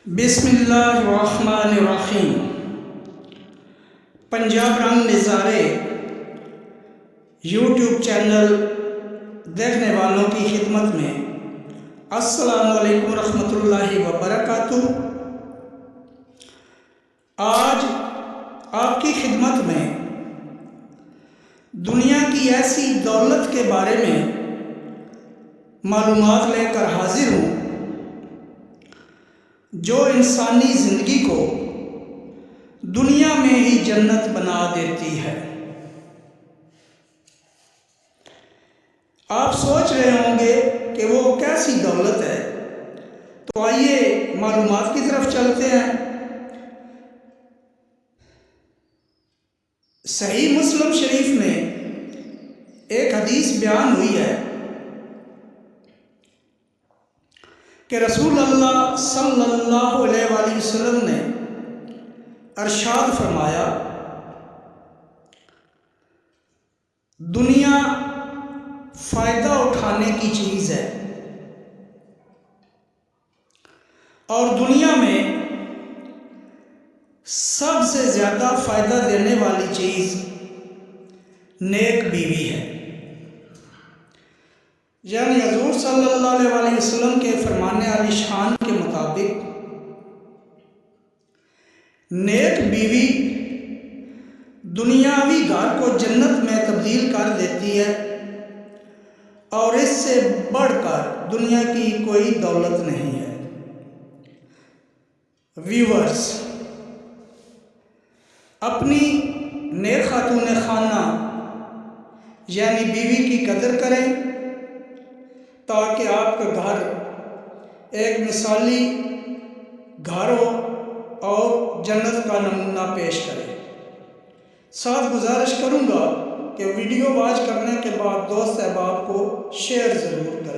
बिस्मिल्लाहिर्रहमानिर्रहीम। पंजाब रंग नज़ारे यूट्यूब चैनल देखने वालों की खिदमत में अस्सलामु अलैकुम रहमतुल्लाहि व बरकातुहू। आज आपकी खिदमत में दुनिया की ऐसी दौलत के बारे में मालूमात लेकर हाजिर हूँ जो इंसानी ज़िंदगी को दुनिया में ही जन्नत बना देती है। आप सोच रहे होंगे कि वो कैसी दौलत है, तो आइए मालूमात की तरफ चलते हैं। सही मुस्लिम शरीफ में एक हदीस बयान हुई है कि रसूल अल्लाह सल्लल्लाहु अलैहि वसल्लम ने अरशाद फरमाया, दुनिया फ़ायदा उठाने की चीज़ है और दुनिया में सबसे ज़्यादा फ़ायदा देने वाली चीज़ नेक बीवी है। यानी हज़ूर सल्लल्लाहु अलैहि वसल्लम के फरमाने वाली शान के मुताबिक नेक बीवी दुनियावी घर को जन्नत में तब्दील कर देती है और इससे बढ़कर दुनिया की कोई दौलत नहीं है। व्यूअर्स, अपनी नेक खातून खाना यानी बीवी की कदर करें ताकि आपका घर एक मिसाली घर हो और जन्नत का नमूना पेश करे। साथ गुजारिश करूँगा कि वीडियो वॉच करने के बाद दोस्त अहबाब को शेयर ज़रूर करें।